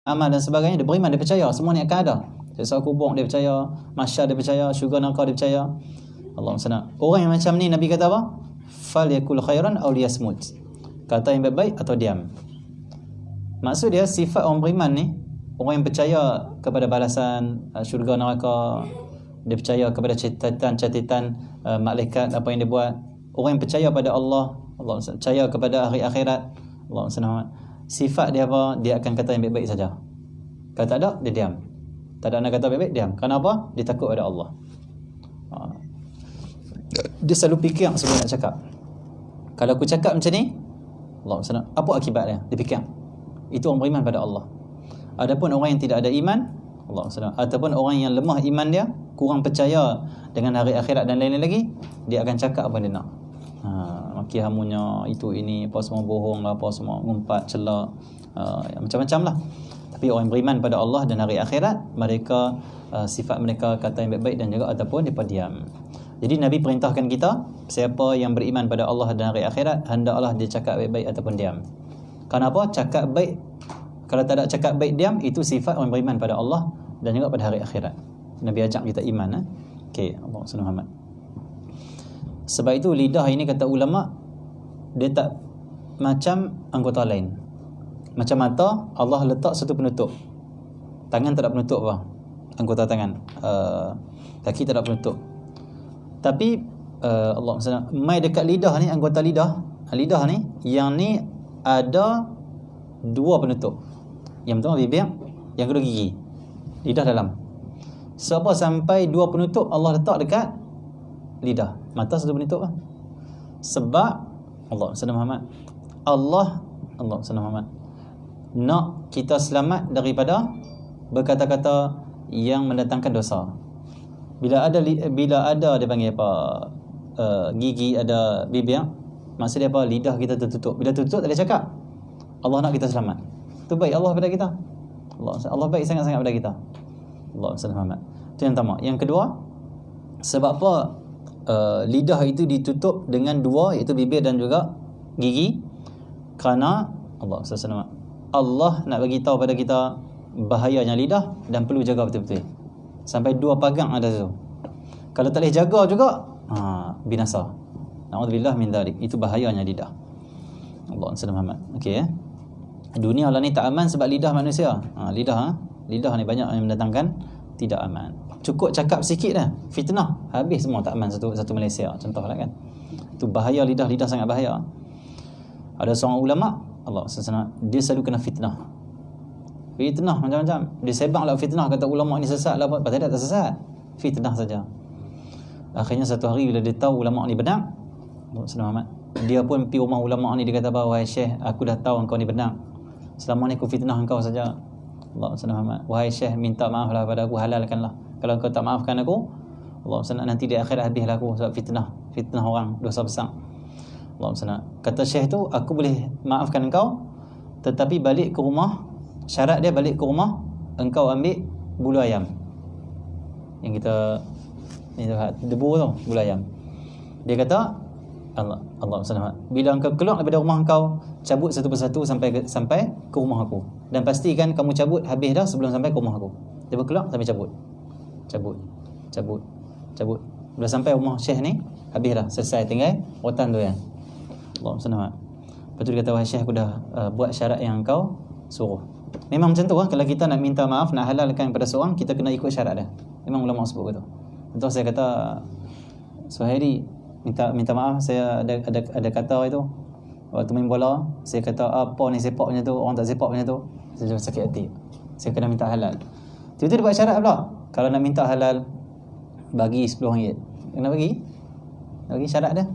amal dan sebagainya, dia beriman, dia percaya semua ni akan ada. Siksa kubur dia percaya, mahsyar dia percaya, syurga neraka dia percaya. Allahumma salli. Orang yang macam ni Nabi kata apa? Fal yakul khairan aw liyasmut. Kata yang baik-baik atau diam. Maksud dia sifat orang beriman ni, orang yang percaya kepada balasan syurga neraka, dia percaya kepada catatan malaikat apa yang dia buat. Orang yang percaya pada Allah, percaya kepada hari akhirat, Allah SWT. Sifat dia apa? Dia akan kata yang baik-baik saja. Kalau tak ada, dia diam. Tak ada nak kata baik-baik, diam. Kenapa? Dia takut pada Allah. Dia selalu fikir sebelum nak cakap. Kalau aku cakap macam ni, Allah SWT, apa akibat dia? Dia fikir. Itu orang beriman pada Allah. Adapun orang yang tidak ada iman, Allah SWT, ataupun orang yang lemah iman dia, kurang percaya dengan hari akhirat dan lain-lain lagi, dia akan cakap apa dia nak. Maki hamunya, itu ini, apa semua bohong lah, apa semua ngumpat, celak, macam-macam lah. Tapi orang yang beriman pada Allah dan hari akhirat, mereka sifat mereka kata yang baik-baik dan juga ataupun mereka diam. Jadi Nabi perintahkan kita, siapa yang beriman pada Allah dan hari akhirat, hendaklah dia cakap baik-baik ataupun diam. Kenapa? Cakap baik, kalau tak ada cakap baik diam, itu sifat orang beriman pada Allah dan juga pada hari akhirat. Nabi ajak kita iman. Okey, Allah SWT. Sebab itu lidah ini kata ulama, dia tak macam anggota lain. Macam mata, Allah letak satu penutup. Tangan tak ada penutup apa? Anggota tangan. Kaki tak ada penutup. Tapi Allah SWT, mai dekat lidah ni, anggota lidah ni, yang ni ada dua penutup. Yang pertama bibir, yang kedua gigi. Lidah dalam. Sebab sampai dua penutup Allah letak dekat lidah. Mata satu penutup lah. Sebab Allah Muhammad, Allah Muhammad nak kita selamat daripada berkata-kata yang mendatangkan dosa. Bila ada dia panggil apa, gigi, ada bibir, maksud dia apa? Lidah kita tertutup. Bila tertutup tak boleh cakap. Allah nak kita selamat. Itu baik Allah pada kita. Allah baik sangat-sangat pada kita. Allah Muhammad. Itu yang pertama. Yang kedua, sebab apa lidah itu ditutup dengan dua, iaitu bibir dan juga gigi? Kerana Allah nak bagi tahu pada kita bahayanya lidah dan perlu jaga betul-betul. Sampai dua pagang ada tu. Kalau tak boleh jaga juga, binasa. Na'udzubillah min dzalik. Itu bahayanya lidah. Allah Muhammad. Okey ya. Dunia lah ni tak aman sebab lidah manusia. Lidah ni banyak yang mendatangkan tidak aman. Cukup cakap sikit dah, fitnah, habis semua tak aman satu Malaysia. Contohlah kan. Itu bahaya lidah sangat bahaya. Ada seorang ulama, Allah SWT, dia selalu kena fitnah. Fitnah macam-macam. Dia sebanglah fitnah, kata ulama ni sesat lah, padahal tak sesat. Fitnah saja. Akhirnya satu hari bila dia tahu ulama ni benar, Allah SWT, dia pun pergi rumah ulama ni, dia kata, wahai Syekh, aku dah tahu engkau ni benar. Selama ni aku fitnah engkau saja. Allah SWT, wahai Syekh, minta maaf lah pada aku, halalkanlah. Kalau engkau tak maafkan aku, Allah SWT, nanti di akhirat habislah aku sebab fitnah orang, dosa besar. Allah SWT, kata Syekh tu, aku boleh maafkan engkau, tetapi balik ke rumah, syarat dia balik ke rumah, engkau ambil bulu ayam yang kita ni debu tu, bulu ayam. Dia kata, Allah SWT, bila engkau keluar daripada rumah engkau, cabut satu persatu sampai ke rumah aku, dan pastikan kamu cabut habis dah sebelum sampai ke rumah aku. Dia keluar sampai cabut. Bila sampai rumah Syekh ni, habis dah, selesai, tinggal rotan tu ya. Allah SWT. Lepas tu dia kata, wahai Syekh, aku dah buat syarat yang engkau suruh. Memang macam tu lah. Kalau kita nak minta maaf, nak halalkan pada seorang, kita kena ikut syarat dia. Memang ulama sebut begitu. Contoh saya kata, Suhairi, minta maaf, saya ada kata itu waktu main bola, saya kata apa ni sepak punya tu, orang tak sepak punya tu, saya sakit hati, saya kena minta halal. Tiba-tiba dia buat syarat pula, kalau nak minta halal, bagi RM10. Kena bagi syarat dia.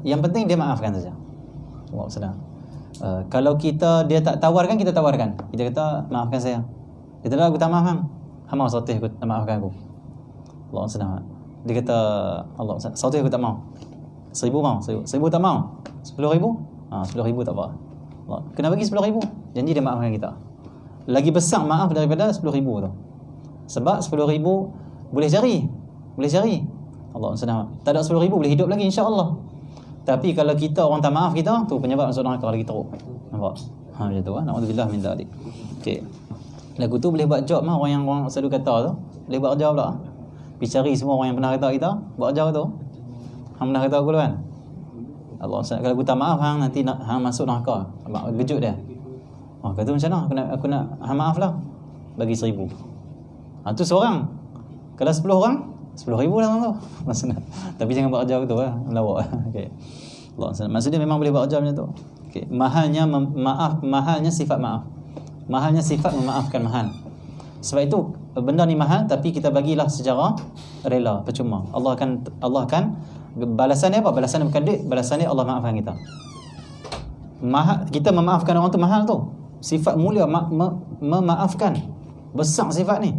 Yang penting dia maafkan saja. Allah senang. Kalau dia tak tawarkan, kita tawarkan. Kita kata, maafkan saya. Dia kata, aku tak maaf, hang mau sotih aku tak maafkan aku. Allah senang. Dia kata, Allah, sotih aku tak mau. 1,000 mau, 1,000 tak mau. 10,000? 10,000 tak apa. Allah, kena bagi 10,000. Janji dia maafkan kita. Lagi besar maaf daripada 10,000 tu. Sebab 10,000 boleh cari. Allah senang. Tak ada 10,000 boleh hidup lagi, insya-Allah. Tapi kalau kita orang tak maaf kita, tu penyebab masuk neraka lagi teruk. Nampak? Macam tu naudzubillah min dzalik. Okey. Lagu tu boleh buat job orang yang orang selalu kata tu. Boleh buat kerja pula. Pergi cari semua orang yang pernah kata kita buat kerja tu. Hang pernah kata aku dulu kan. Allah SWT kalau aku tak maaf hang nanti hang masuk neraka. Abang kejut dia. Kata macam mana aku nak hang maaf lah. Bagi 1,000. Tu seorang. Kalau 10 orang 10,000 lah tu. Maksudnya. Tapi jangan buat kerja tu lah. Lawak. Okey. Allah SWT. Maksudnya memang boleh buat kerja macam tu. Okey. Mahalnya sifat maaf. Mahalnya sifat memaafkan mahal. Sebab itu benda ni mahal tapi kita bagilah secara rela, percuma. Allah akan balasan dia apa? Balasan dia bukan duit, balasan dia Allah maafkan kita. Mahal, kita memaafkan orang tu mahal tu. Sifat mulia memaafkan. Besar sifat ni.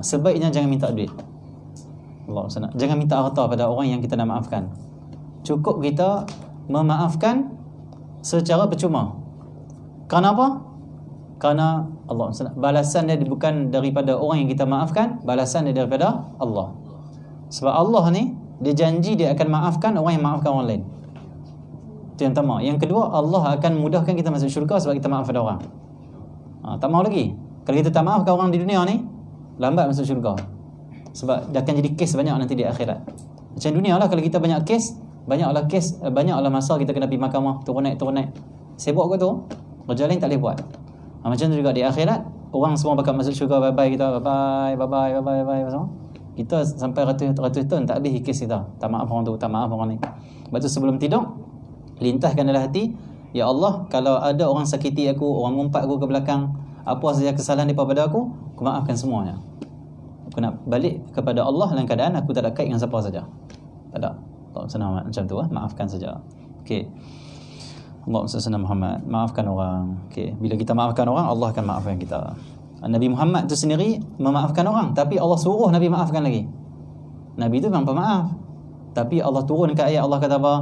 Sebaiknya jangan minta duit. Allah SWT. Jangan minta harta pada orang yang kita nak maafkan. Cukup kita memaafkan secara percuma. Kenapa? Kerana Allah SWT, balasan dia bukan daripada orang yang kita maafkan, balasan dia daripada Allah. Sebab Allah ni dia janji dia akan maafkan orang yang maafkan orang lain. Itu yang pertama. Yang kedua, Allah akan mudahkan kita masuk syurga sebab kita maaf pada orang. Tak mahu lagi. Kalau kita tak maafkan orang di dunia ni, lambat masuk syurga. Sebab dia akan jadi kes banyak nanti di akhirat. Macam dunia lah, kalau kita banyak kes, banyaklah masa kita kena pergi mahkamah, turun naik. Sibuk ke tu? Kerja lain tak boleh buat. Macam tu juga di akhirat, orang semua bakal masuk syurga, bye-bye kita, bye-bye semua. Kita sampai ratus tahun tak habis kes kita. Tak maaf orang tu, tak maaf orang ni. Sebab tu sebelum tidur, lintahkan dalam hati, ya Allah, kalau ada orang sakiti aku, orang mengumpat aku ke belakang, apa saja kesalahan daripada aku maafkan semuanya. Aku nak balik kepada Allah dalam keadaan aku tak ada kait dengan siapa saja. Tak ada. Tak senang macam tu, maafkan saja. Okey. Allahumma salli ala Muhammad. Maafkan orang. Okey, bila kita maafkan orang, Allah akan maafkan kita. Nabi Muhammad tu sendiri memaafkan orang, tapi Allah suruh Nabi maafkan lagi. Nabi tu memang pemaaf. Tapi Allah turunkan ayat, Allah kata apa?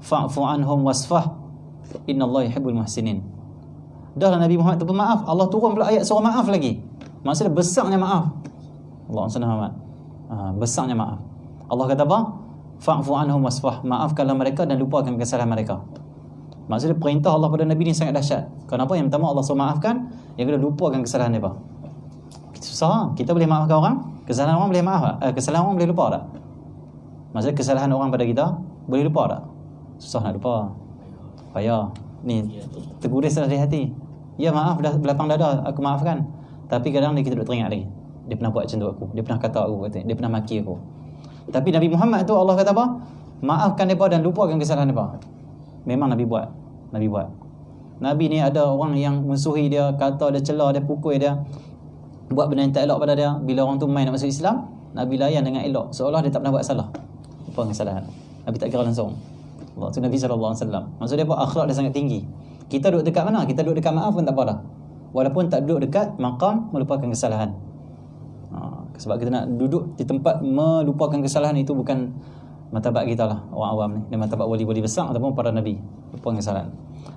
Fa'fu anhum wasfah. Innallaha yuhibbul muhsinin. Dah Nabi Muhammad tu pemaaf, Allah turun pula ayat suruh maaf lagi. Maksudnya besarnya maaf. Allahumma salli ala Muhammad. Besarnya maaf. Allah kata apa? Fa'fu anhum wasfah. Maafkanlah mereka dan lupakan kesalahan mereka. Maksudnya perintah Allah pada Nabi ni sangat dahsyat. Kenapa? Yang pertama Allah suruh maafkan, yang kedua lupakan kesalahan mereka. Susah. Kita boleh maafkan orang, kesalahan orang boleh maaf tak? Kesalahan orang boleh lupa tak? Maksudnya kesalahan orang pada kita boleh lupa tak? Susah nak lupa. Payah. Ni terguris dalam hati. Ya maaf, dah belapang dada, aku maafkan. Tapi kadang kita duk teringat lagi. Dia pernah buat macam tu aku. Dia pernah kata aku, dia pernah maki aku. Tapi Nabi Muhammad tu Allah kata apa? Maafkan mereka dan lupakan kesalahan mereka. Memang Nabi buat. Nabi ni ada orang yang musuhi dia, kata dia, celah dia, pukul dia, buat benda yang tak elok pada dia. Bila orang tu main nak masuk Islam, Nabi layan dengan elok, seolah dia tak pernah buat salah. Apa kesalahan? Nabi tak kira langsung. Allah tu Nabi SAW. Maksud dia apa? Akhlak dia sangat tinggi. Kita duduk dekat mana? Kita duduk dekat maaf pun tak apa dah. Walaupun tak duduk dekat maqam melupakan kesalahan. Sebab kita nak duduk di tempat melupakan kesalahan, itu bukan martabat kita lah, orang awam ni. Dia martabat wali-wali besar ataupun para Nabi. Lupakan kesalahan.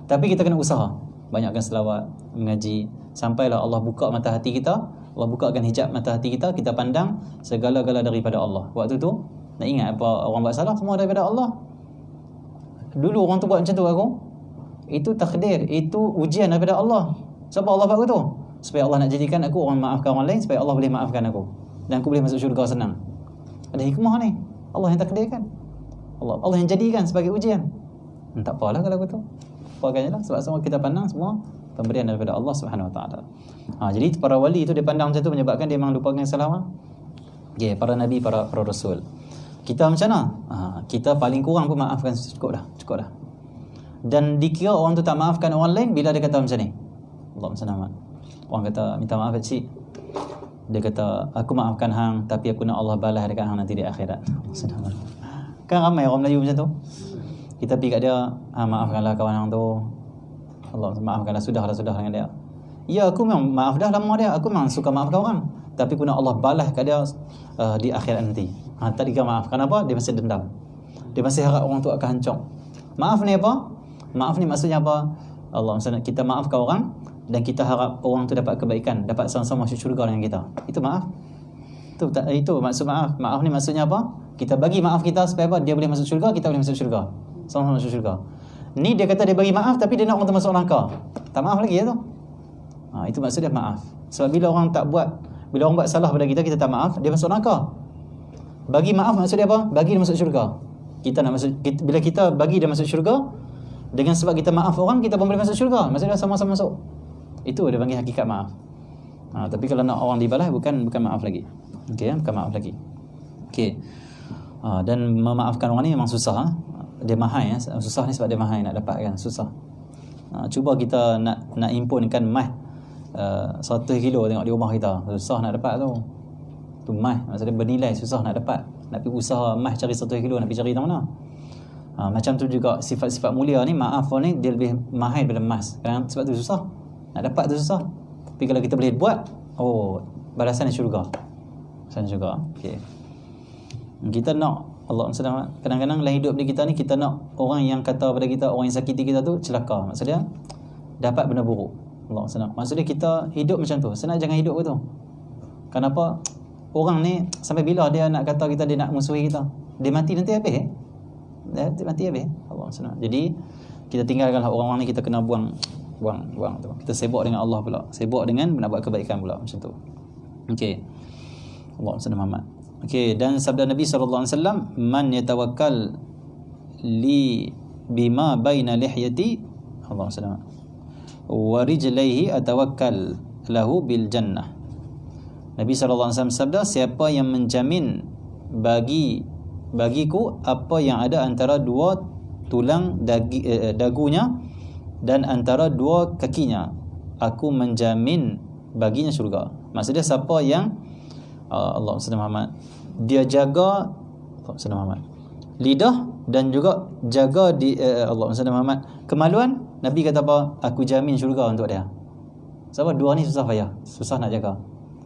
Tapi kita kena usaha. Banyakkan selawat, mengaji, sampailah Allah buka mata hati kita. Allah bukakan hijab mata hati kita, kita pandang segala-gala daripada Allah. Waktu tu nak ingat apa orang buat salah, semua daripada Allah. Dulu orang tu buat macam tu aku, itu takdir, itu ujian daripada Allah. Sebab Allah buat tu supaya Allah nak jadikan aku orang maafkan orang lain, supaya Allah boleh maafkan aku dan aku boleh masuk syurga senang. Ada hikmah ni, Allah yang takdirkan, Allah yang jadikan sebagai ujian. Tak apalah kalau begitu, pakai je lah. Sebab semua kita pandang semua pemberian daripada Allah Subhanahu Wa Taala. Jadi para wali itu dia pandang macam tu, menyebabkan dia memang lupakan kesalahan. Para nabi, para rasul. Kita macam mana? Kita paling kurang pun maafkan cukup dah. Dan dikira orang tu tak maafkan orang lain bila dia kata macam ni. Allahumma salli ala. Orang kata minta maaf cik. Dia kata aku maafkan hang, tapi aku nak Allah balas dekat hang nanti di akhirat. Kan ramai orang Melayu macam tu. Kita pergi kat dia, maafkanlah kawan hang tu. Allah maafkanlah, sudahlah dengan dia. Ya, aku memang maaf dah lama dia. Aku memang suka maafkan orang, tapi aku nak Allah balas kat dia di akhirat nanti. Tak dikira maaf. Kenapa? Dia masih dendam. Dia masih harap orang tu akan hancur. Maaf ni apa? Maaf ni maksudnya apa? Allah maksudnya kita maafkan orang dan kita harap orang tu dapat kebaikan, dapat sama-sama masuk syurga dengan kita. Itu maaf. Itu maksud maaf. Maaf ni maksudnya apa? Kita bagi maaf kita supaya apa? Dia boleh masuk syurga, kita boleh masuk syurga. Sama-sama masuk syurga. Ni dia kata dia bagi maaf tapi dia nak orang tu masuk neraka. Tak maaf lagi ya tu. Itu maksud dia maaf. Sebab bila orang buat salah pada kita, kita tak maaf, dia masuk neraka. Bagi maaf maksud dia apa? Bagi dia masuk syurga. Bila kita bagi dia masuk syurga, dengan sebab kita maaf orang, kita pun boleh masuk syurga. Maksud dia sama-sama masuk. Itu dia panggil hakikat maaf. Tapi kalau nak orang dibalas, bukan maaf lagi. Okey, bukan maaf lagi. Okey. Dan memaafkan orang ni memang susah. Dia mahal ya. Susah ni sebab dia mahal nak dapat kan, susah. Cuba kita nak impunkan mah 100 kilo tengok di rumah kita. Susah nak dapat tu. Tu mah maksudnya bernilai, susah nak dapat. Nak pergi usaha mah cari 100 kilo, nak pergi cari tak mana. Macam tu juga sifat-sifat mulia ni, maaf ni dia lebih mahal daripada emas. Kadang sebab tu susah. Nak dapat tu susah. Tapi kalau kita boleh buat, balasan syurga. Balasan syurga. Okey. Kita nak Allah SWT, kadang-kadang dalam hidup kita ni, kita nak orang yang kata pada kita, orang yang sakiti kita tu celaka. Maksudnya dapat benda buruk. Allah SWT, maksudnya kita hidup macam tu. Senang jangan hidup tu. Kenapa? Orang ni sampai bila dia nak kata kita, dia nak musuhi kita? Dia mati nanti habis Dia mati habis Allah SWT. Jadi kita tinggalkanlah orang-orang ni, kita kena buang tu. Kita sibuk dengan Allah pula, sibuk dengan nak buat kebaikan pula, macam tu. Okey. Allah SWT Muhammad. Okey, dan sabda Nabi SAW, man yatawakkal li bima baina lihyati, Allah SWT, wa rijlaihi atawakkal lahu bil jannah. Nabi SAW sabda, siapa yang menjamin bagiku apa yang ada antara dua tulang dagunya dan antara dua kakinya, aku menjamin baginya syurga. Maksudnya siapa yang Allah SWT Muhammad, dia jaga Allah SWT Muhammad lidah dan juga jaga Allah SWT Muhammad kemaluan, Nabi kata apa? Aku jamin syurga untuk dia. Sebab dua ni susah payah, susah nak jaga.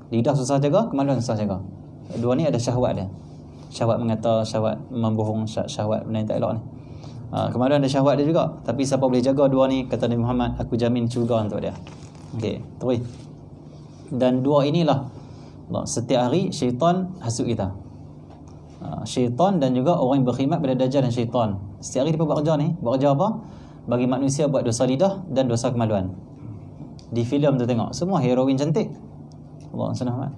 Lidah susah jaga, kemaluan susah jaga. Dua ni ada syahwat dia. Syahwat mengata, syahwat membohong, syahwat benda yang tak elok ni. Kemaluan ada syahwat dia juga. Tapi siapa boleh jaga dua ni, kata Nabi Muhammad, aku jamin syurga untuk dia. Okey, terus. Dan dua inilah setiap hari syaitan hasut kita. Syaitan dan juga orang yang berkhidmat pada dajjal dan syaitan. Setiap hari dia buat kerja ni. Buat kerja apa? Bagi manusia buat dosa lidah dan dosa kemaluan. Di filem tu tengok, semua heroin cantik. Allah SWT.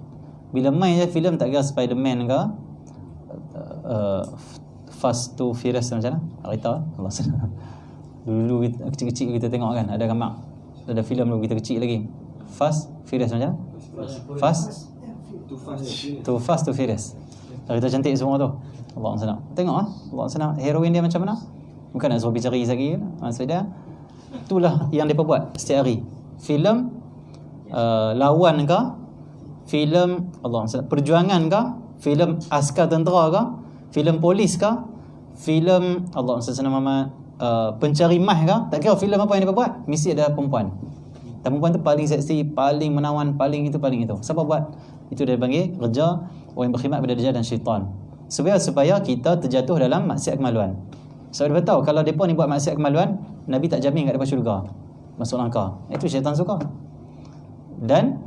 Bila main je filem, tak kira Spiderman ke, Fast to Furious macam mana? Kereta Allah SWT. Dulu kecil-kecil kita tengok kan, ada gambar, ada filem dulu kita kecil lagi, Fast Furious macam mana? Too Fast to Furious. Kereta cantik semua tu. Allah SWT. Tengok Allah SWT, heroin dia macam mana? Bukan nak suruh pergi cari lagi. Maksudnya itulah yang dia buat setiap hari. Filem lawan ke, filem Allah SWT perjuangan ke, filem askar tentera ke, filem polis ke, filem Allah SWT pencari mah ke, tak kira filem apa yang dia buat, mesti ada perempuan. Dan perempuan tu paling seksi, paling menawan, paling itu. Siapa buat? Itu dia panggil kerja orang yang berkhidmat pada dajjal dan syaitan. Supaya kita terjatuh dalam maksiat kemaluan. Sebab dia tahu kalau mereka ni buat maksiat kemaluan, Nabi tak jamin kat depan syurga, masuk neraka. Itu syaitan suka. Dan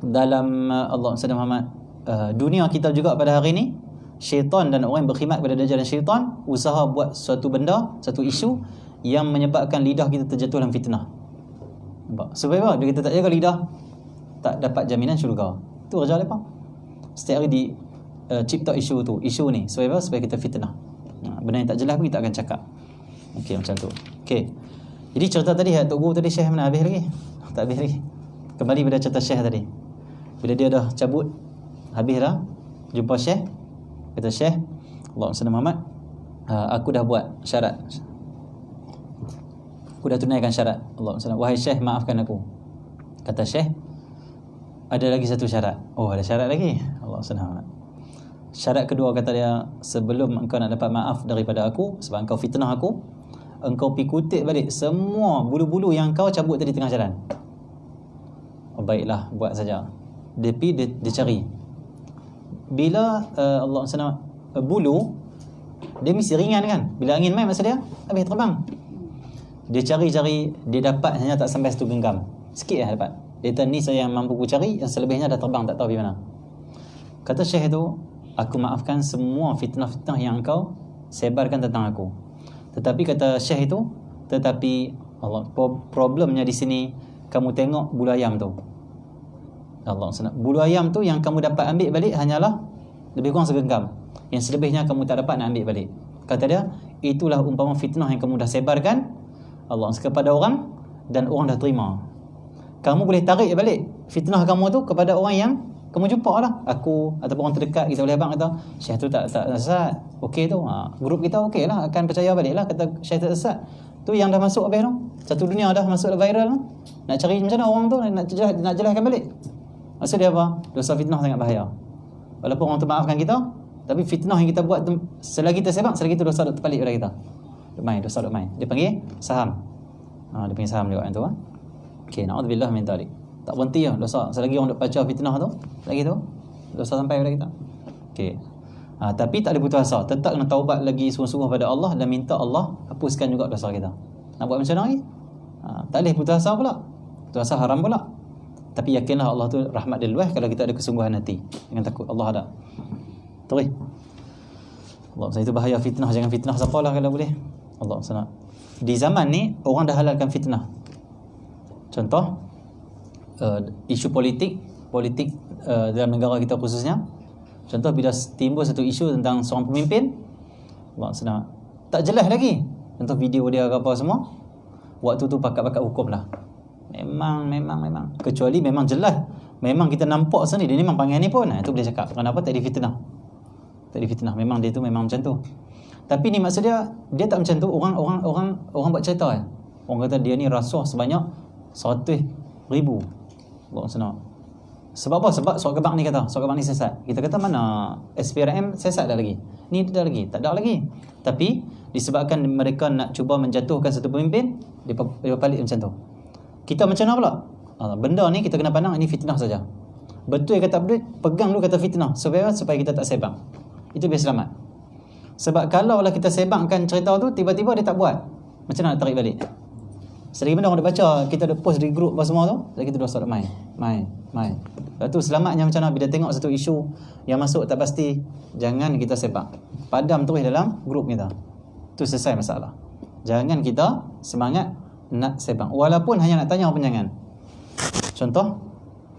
dalam Allah SWT Muhammad, dunia kita juga pada hari ni, syaitan dan orang yang berkhidmat pada dajjal dan syaitan usaha buat suatu benda, satu isu yang menyebabkan lidah kita terjatuh dalam fitnah. Sebab apa? Bila kita tak jaga lidah, tak dapat jaminan syurga. Itu kerja mereka. Setiap hari cipta isu ni. Sebab apa? Supaya kita fitnah. Benda yang tak jelas pun kita akan cakap. Okey, macam tu. Okey. Jadi cerita tadi Tok Guru tadi, Syekh mana habis lagi? Tak habis lagi. Kembali pada cerita Syekh tadi. Bila dia dah cabut, habis dah jumpa Syekh, kata Syekh, Allah SWT Muhammad, aku dah buat syarat. Aku dah tunaikan syarat. Allah SWT, wahai Syekh, maafkan aku. Kata Syekh, ada lagi satu syarat. Oh, ada syarat lagi. Allah SWT. Syarat kedua, kata dia, sebelum engkau nak dapat maaf daripada aku, sebab engkau fitnah aku, engkau pergi kutip balik semua bulu-bulu yang kau cabut tadi tengah jalan. Oh, baiklah, buat saja. Dia pergi, dia cari. Bila Allah SWT bulu, dia mesti ringan kan. Bila angin main, masa dia habis terbang. Dia cari-cari, dia dapat hanya tak sampai satu genggam. Sikit lah dapat. Dia kata, ni saya yang mampu ku cari, yang selebihnya dah terbang, tak tahu pergi mana. Kata Syekh itu, aku maafkan semua fitnah-fitnah yang engkau sebarkan tentang aku. Tetapi kata Syekh itu, Tetapi problemnya di sini, kamu tengok bulu ayam tu. Allah SWT, bulu ayam tu yang kamu dapat ambil balik hanyalah lebih kurang segenggam. Yang selebihnya kamu tak dapat nak ambil balik. Kata dia, itulah umpama fitnah yang kamu dah sebarkan Allah kepada orang, dan orang dah terima. Kamu boleh tarik balik fitnah kamu tu kepada orang yang kamu jumpa lah. Aku ataupun orang terdekat kita boleh abang kata, Syekh tu tak sesat, okey tu, grup kita okey lah, akan percaya balik lah kata Syekh tak sesat. Tu yang dah masuk habis tu, satu dunia dah masuk viral tu. Nak cari macam mana orang tu nak jelaskan balik. Maksud dia apa? Dosa fitnah sangat bahaya. Walaupun orang tu maafkan kita, tapi fitnah yang kita buat tu, selagi kita sebab, selagi tu dosa duk terbalik pada kita. Dosa duk main. Dia panggil saham. Dia panggil saham juga yang tu. Okey, na'udzubillah min dzalik. Tak berhenti lah dosa. Selagi orang duk baca fitnah tu, lagi tu dosa sampai pada kita. Okey. Tapi tak ada putus asa. Tetap kena taubat lagi sungguh-sungguh pada Allah dan minta Allah hapuskan juga dosa kita. Nak buat macam mana lagi? Tak boleh putus asa pula. Putus asa haram pula. Tapi yakinlah Allah tu rahmat dia luas kalau kita ada kesungguhan hati. Jangan takut, Allah ada. Terus. Allah, itu bahaya fitnah. Jangan fitnah siapa lah kalau boleh. Allah SWT. Di zaman ni orang dah halalkan fitnah. Contoh isu politik dalam negara kita khususnya. Contoh bila timbul satu isu tentang seorang pemimpin, Allah SWT, tak jelas lagi. Contoh video dia ke apa semua, waktu tu pakat-pakat hukum lah. Memang kecuali memang jelas, memang kita nampak sini dia ni memang panggil ni pun, itu boleh cakap. Kenapa tak difitnah? Tak difitnah. Memang dia tu memang macam tu. Tapi ni maksud dia tak macam tu. Orang buat cerita kan. Orang kata dia ni rasuah sebanyak 100,000. Allah SWT. Sebab apa? Sebab Surat Khabar ni kata, Surat Khabar ni sesat. Kita kata mana SPRM sesat dah lagi. Ni dah lagi, tak ada lagi. Tapi disebabkan mereka nak cuba menjatuhkan satu pemimpin, dia balik macam tu. Kita macam mana pula? Benda ni kita kena pandang ini fitnah saja. Betul kata betul, pegang dulu kata fitnah supaya kita tak sebang. Itu biar selamat. Sebab kalau lah kita sebangkan cerita tu, tiba-tiba dia tak buat, macam mana nak tarik balik? Selagi benda orang dah baca, kita dah post di grup apa semua tu, lagi kita dosa main. Lepas tu selamatnya macam mana? Bila tengok satu isu yang masuk tak pasti, jangan kita sebang. Padam terus dalam grup kita. Tu selesai masalah. Jangan kita semangat nak sebang. Walaupun hanya nak tanya pun jangan. Contoh,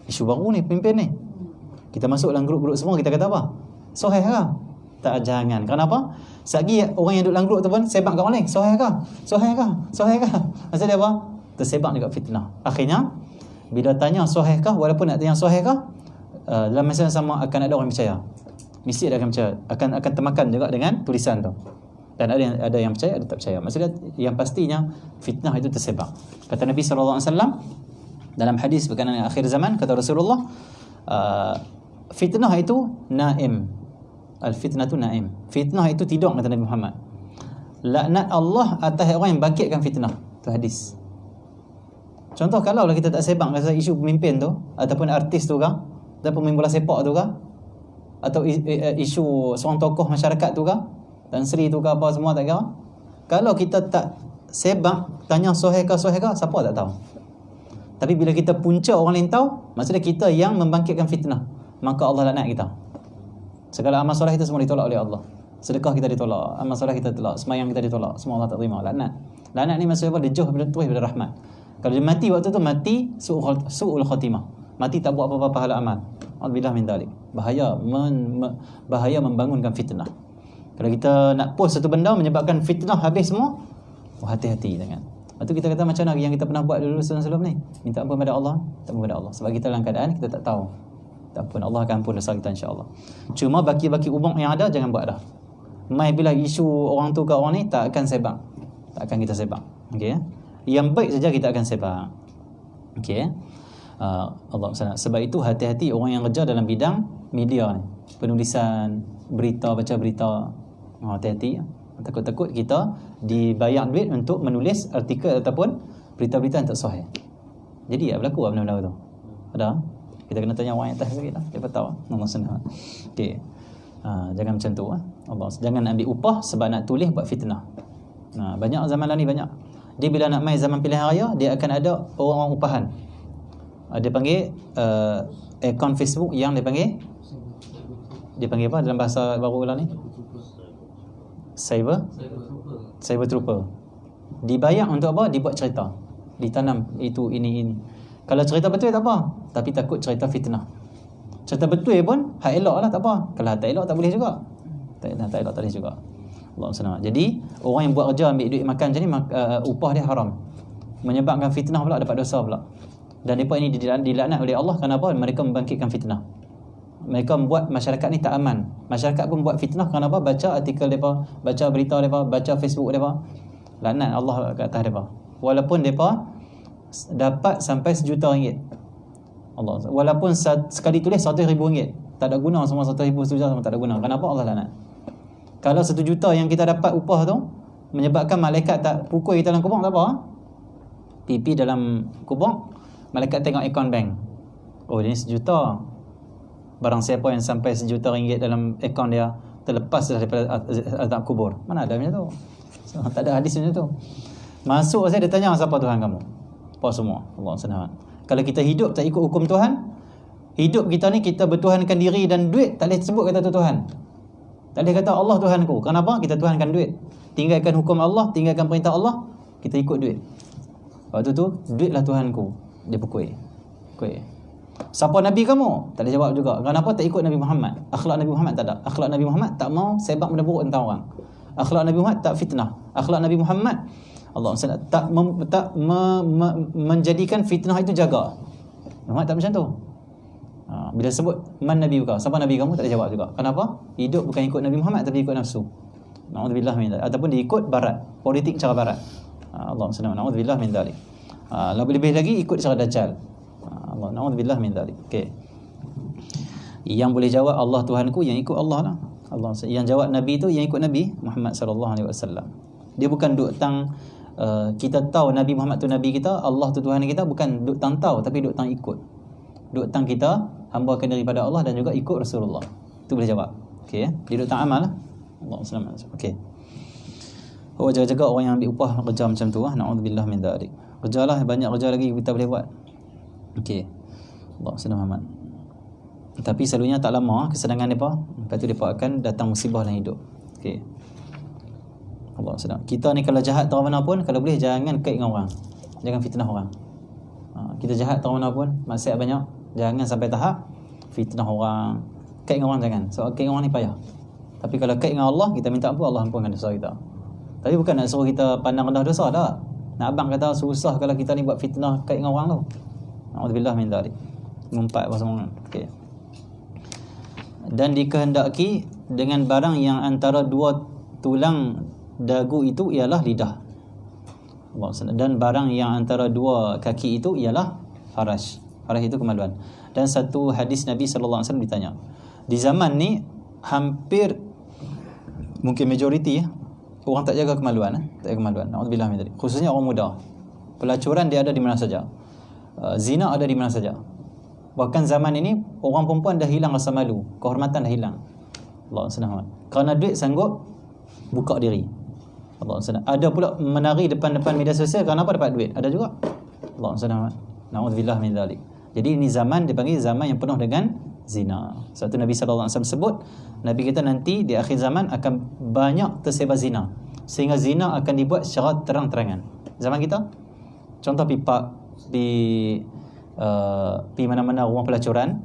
isu baru ni, pemimpin ni. Kita masuk dalam grup-grup semua, kita kata apa? Soheh kah? Tak, jangan. Kenapa? Selagi orang yang duduk dalam grup tu pun sebang kat orang lain. Soheh kah? Maksud dia apa? Tersebang juga fitnah. Akhirnya, bila tanya soheh kah, walaupun nak tanya soheh kah, dalam masa yang sama akan ada orang percaya. Mesti ada yang percaya. Akan termakan juga dengan tulisan tu. Dan ada yang percaya, ada tak percaya. Maksudnya yang pastinya fitnah itu tersebar. Kata Nabi SAW dalam hadis berkenaan dengan akhir zaman, kata Rasulullah, fitnah itu naim. Al-fitnah itu naim. Fitnah itu tidur, kata Nabi Muhammad. Laknat Allah atas orang yang bangkitkan fitnah. Itu hadis. Contoh kalau kita tak sebang kata isu pemimpin tu, ataupun artis tu kah, ataupun main bola sepak tu kah, atau isu seorang tokoh masyarakat tu kah, dan Sri tu ke apa semua tak kira. Kalau kita tak sebab tanya soheh ke, siapa tak tahu. Tapi bila kita punca orang lain tahu, maksudnya kita yang membangkitkan fitnah, maka Allah laknat kita. Segala amal soleh kita semua ditolak oleh Allah. Sedekah kita ditolak, amal soleh kita ditolak, semayang kita ditolak, semua Allah tak terima. Laknat ni maksudnya apa? Dia jauh bila rahmat. Kalau dia mati waktu tu, mati su'ul khatimah. Mati tak buat apa-apa pahala amal. Alhamdulillah min dalik. Bahaya membangunkan fitnah. Kalau kita nak post satu benda menyebabkan fitnah habis semua, hati-hati jangan. Lepas tu kita kata macam mana yang kita pernah buat dulu sebelum ni, minta ampun pada Allah, sebab kita dalam keadaan kita tak tahu. Tak ampun, Allah akan ampun dosa kita insya-Allah. Cuma baki-baki umum yang ada jangan buat dah. Mai bila isu orang tu ke orang ni, tak akan sebang. Tak akan kita sebang. Okey. Yang baik saja kita akan sebang. Okey. Allah SWT. Sebab itu hati-hati orang yang kerja dalam bidang media ni, penulisan berita, baca berita. Hati-hati. Takut-takut kita dibayar duit untuk menulis artikel ataupun berita-berita yang tak sahih. Jadi berlaku benda-benda tu. Ada? Kita kena tanya orang yang atas sikit lah. Dia tahu. Allah senang. Okey. Jangan macam tu. Allah. Jangan ambil upah sebab nak tulis buat fitnah. Banyak zaman lah ni banyak. Dia bila nak main zaman pilihan raya, dia akan ada orang-orang upahan. Dia panggil akaun Facebook yang dia panggil apa dalam bahasa baru lah ni? Cyber Trooper. Dibayar untuk apa? Dibuat cerita, ditanam itu ini. Kalau cerita betul tak apa, tapi takut cerita fitnah. Cerita betul pun hak elok lah, tak apa. Kalau hak tak elok tak boleh juga. Tak elok tak boleh juga. Allah SWT. Jadi orang yang buat kerja ambil duit makan macam ni, upah dia haram, menyebabkan fitnah pula, dapat dosa pula. Dan mereka ini dilaknat oleh Allah. Kenapa? Mereka membangkitkan fitnah. Mereka membuat masyarakat ni tak aman. Masyarakat pun buat fitnah. Kenapa? Baca artikel mereka, baca berita mereka, baca Facebook mereka. Laknat Allah ke atas mereka. Walaupun mereka dapat sampai RM1 juta. Allah. Walaupun sekali tulis RM100,000, tak ada guna semua. RM100,000 semua tak ada guna. Kenapa? Allah laknat. Kalau RM1 juta yang kita dapat upah tu menyebabkan malaikat tak pukul kita dalam kubur, tak apa. Pipi dalam kubur, malaikat tengok akaun bank. Oh, dia ni RM1 juta. Barang siapa yang sampai RM1 juta dalam akaun dia, terlepas daripada azab kubur. Mana ada macam tu? Tak ada hadis macam tu. Masuk saya, dia tanya, siapa Tuhan kamu? Apa semua? Allah SWT. Kalau kita hidup tak ikut hukum Tuhan, hidup kita ni kita bertuhankan diri dan duit, tak boleh sebut kata tu Tuhan. Tak boleh kata Allah Tuhanku. Kenapa? Kita tuhankan duit. Tinggalkan hukum Allah, tinggalkan perintah Allah, kita ikut duit. Waktu tu, duitlah Tuhanku. Dia pukul. Siapa Nabi kamu? Tak ada jawab juga. Kenapa? Tak ikut Nabi Muhammad. Akhlak Nabi Muhammad tak ada. Akhlak Nabi Muhammad tak mau sebab benda buruk tentang orang. Akhlak Nabi Muhammad tak fitnah. Akhlak Nabi Muhammad, Allah tak menjadikan fitnah itu jaga. Muhammad tak macam tu. Bila sebut man Nabi buka, siapa Nabi kamu? Tak ada jawab juga. Kenapa? Hidup bukan ikut Nabi Muhammad, tapi ikut nafsu. Na'udzubillah min dzalik. Ataupun diikut barat, politik cara barat. Allah SWT. Na'udzubillah min dzalik. Lebih-lebih lagi ikut cara Dajjal. Allah, na'udzubillah min dzalik. Okey. Yang boleh jawab Allah Tuhanku, yang ikut Allah lah. Allah. Yang jawab Nabi tu yang ikut Nabi Muhammad sallallahu alaihi wasallam. Dia bukan duk tang kita tahu Nabi Muhammad tu Nabi kita, Allah tu Tuhan kita, bukan duk tang tahu, tapi duk tang ikut. Duk tang kita hambakan diri pada Allah dan juga ikut Rasulullah. Tu boleh jawab. Okey ya. Dia duk tang amal lah. Allah SWT. Okey. Oh, jaga-jaga orang yang ambil upah kerja macam tu lah. Na'udzubillah min dzalik. Kerjalah, banyak kerja lagi kita boleh buat. Okey. Allah SWT. Tapi selalunya tak lama kesenangan mereka, lepas tu mereka akan datang musibah dalam hidup. Okey. Allah SWT. Kita ni kalau jahat tahu mana pun, kalau boleh jangan kait dengan orang. Jangan fitnah orang. Kita jahat tahu mana pun, maksiat banyak, jangan sampai tahap fitnah orang. Kait dengan orang jangan. Sebab kait dengan orang ni payah. Tapi kalau kait dengan Allah, kita minta ampun, Allah ampunkan dosa kita. Tapi bukan nak suruh kita pandang rendah dosa, tak. Nak abang kata susah kalau kita ni buat fitnah kait dengan orang tu. Na'udzubillah min dzalik. Ngumpat apa semua. Okey. Dan dikehendaki dengan barang yang antara dua tulang dagu itu ialah lidah. Allah SWT. Dan barang yang antara dua kaki itu ialah farash. Farash itu kemaluan. Dan satu hadis Nabi SAW ditanya, di zaman ni hampir mungkin majoriti orang tak jaga kemaluan. Tak jaga kemaluan. Na'udzubillah min dzalik. Khususnya orang muda. Pelacuran dia ada di mana saja. Zina ada di mana saja. Bahkan zaman ini orang perempuan dah hilang rasa malu, kehormatan dah hilang. Allah SWT. Kerana duit sanggup buka diri. Allah SWT. Ada pula menari depan-depan media sosial kerana apa? Dapat duit. Ada juga. Allah SWT. Na'udzubillah min dzalik. Jadi ini zaman dipanggil zaman yang penuh dengan zina. Satu Nabi SAW sebut, Nabi kita nanti di akhir zaman akan banyak tersebar zina, sehingga zina akan dibuat secara terang-terangan. Zaman kita, contoh pi mana-mana rumah pelacuran,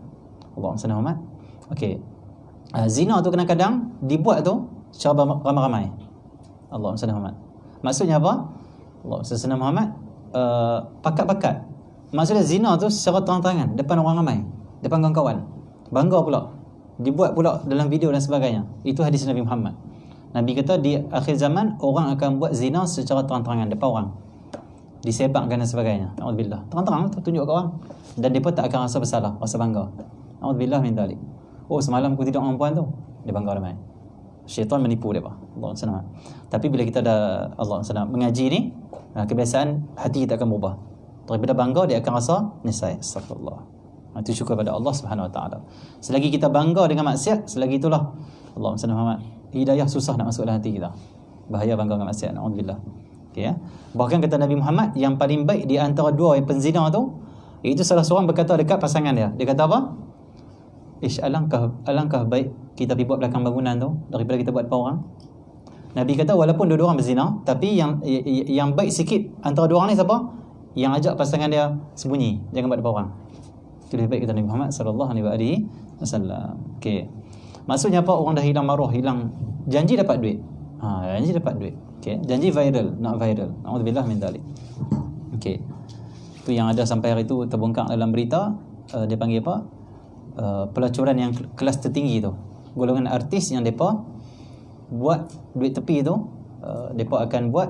Allah SWT. Okey. Zina tu kadang-kadang dibuat tu secara ramai-ramai. Allah SWT. Maksudnya apa? Allah SWT. Pakat-pakat. Maksudnya zina tu secara terang-terangan depan orang ramai, depan kawan-kawan. Bangga pula. Dibuat pula dalam video dan sebagainya. Itu hadis Nabi Muhammad. Nabi kata di akhir zaman orang akan buat zina secara terang-terangan depan orang, disebabkan dan sebagainya. Na'udzubillah. Terang-terang tunjuk kat orang. Dan mereka tak akan rasa bersalah, rasa bangga. Na'udzubillah min dzalik. Oh, semalam aku tidur dengan perempuan tu, dia bangga ramai. Syaitan menipu mereka. Allah SWT. Tapi bila kita dah Allah SWT mengaji ni, kebiasaan hati kita akan berubah. Daripada bangga, dia akan rasa nisai. Astagfirullah. Itu syukur pada Allah Subhanahu Wa Taala. Selagi kita bangga dengan maksiat, selagi itulah Allah SWT. Hidayah susah nak masuk dalam hati kita. Bahaya bangga dengan maksiat. Na'udzubillah. Okay, ya. Bahkan kata Nabi Muhammad, yang paling baik di antara dua yang penzina tu, itu salah seorang berkata dekat pasangan dia. Dia kata apa? Alangkah baik kita pergi buat belakang bangunan tu daripada kita buat depan orang. Nabi kata walaupun dua orang berzina, tapi yang baik sikit antara dua orang ni siapa? Yang ajak pasangan dia sembunyi, jangan buat depan orang. Itu lebih baik kata Nabi Muhammad sallallahu alaihi wasallam. Okey. Maksudnya apa? Orang dah hilang maruah, hilang janji dapat duit. Janji dapat duit. Okey. Janji viral, nak viral. Auzubillah min dzalik. Okey. Itu yang ada sampai hari itu terbongkar dalam berita, dia panggil apa? Pelacuran yang kelas tertinggi tu. Golongan artis yang depa buat duit tepi tu, depa akan buat,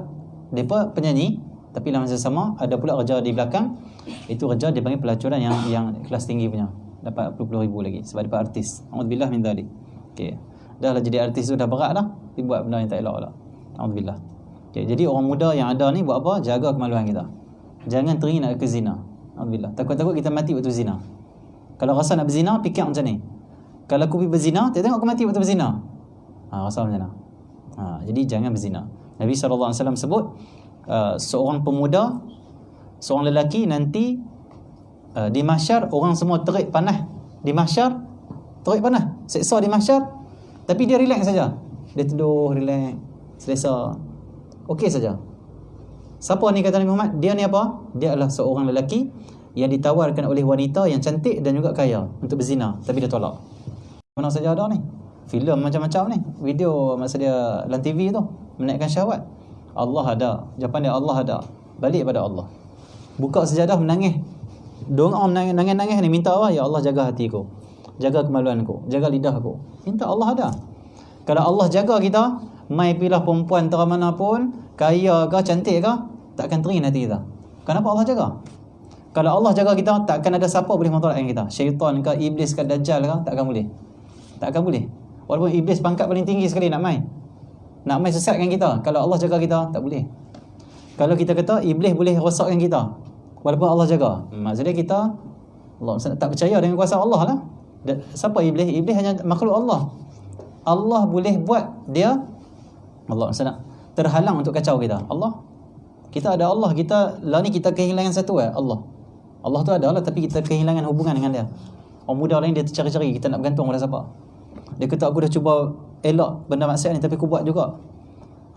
depa penyanyi tapi dalam masa sama ada pula kerja di belakang. Itu kerja dia panggil pelacuran yang kelas tinggi punya, dapat puluh ribu lagi sebab depa artis. Auzubillah min dzalik. Okey. Dah lah jadi artis tu dah berat dah, dia buat benda yang tak elok lah. Auzubillah. Okey, jadi orang muda yang ada ni buat apa? Jaga kemaluan kita. Jangan teringin nak ke zina. Auzubillah. Takut-takut kita mati waktu zina. Kalau rasa nak berzina, fikir macam ni. Kalau aku pergi berzina, tengok aku mati waktu berzina. Rasa macam mana? Jadi jangan berzina. Nabi SAW sebut, seorang pemuda, seorang lelaki nanti di mahsyar, orang semua terik panas di mahsyar, terik panas, seksa di mahsyar, tapi dia relax saja. Dia tidur, relax, selesa, okey saja. Siapa ni kata Nabi Muhammad? Dia ni apa? Dia adalah seorang lelaki yang ditawarkan oleh wanita yang cantik dan juga kaya untuk berzina, tapi dia tolak. Mana saja ada ni filem macam-macam ni, video masa dia dalam TV tu menaikkan syahwat. Allah ada, jawapan dia Allah ada. Balik pada Allah, buka sejadah, menangis, doa, menangis ni, minta apa? Ya Allah, jaga hatiku, jaga kemaluanku, jaga lidahku. Minta Allah ada. Kalau Allah jaga kita, mai pilih perempuan terang mana pun, kaya ke cantik ke, takkan teringin hati kita. Kenapa Allah jaga? Kalau Allah jaga kita, takkan ada siapa boleh mudaratkan kita. Syaitan ke, iblis ke, dajjal ke, takkan boleh. Takkan boleh. Walaupun iblis pangkat paling tinggi sekali nak mai sesatkan kita, kalau Allah jaga kita, tak boleh. Kalau kita kata iblis boleh rosakkan kita walaupun Allah jaga, maksudnya kita tak percaya dengan kuasa Allah lah. Siapa iblis? Iblis hanya makhluk Allah. Allah boleh buat dia, Allah terhalang untuk kacau kita. Allah, kita ada Allah, kita lah ni kita kehilangan satu Allah tu ada lah, tapi kita kehilangan hubungan dengan dia. Orang muda lain dia tercari-cari, kita nak bergantung pada siapa? Dia kata aku dah cuba elak benda maksiat ni, tapi aku buat juga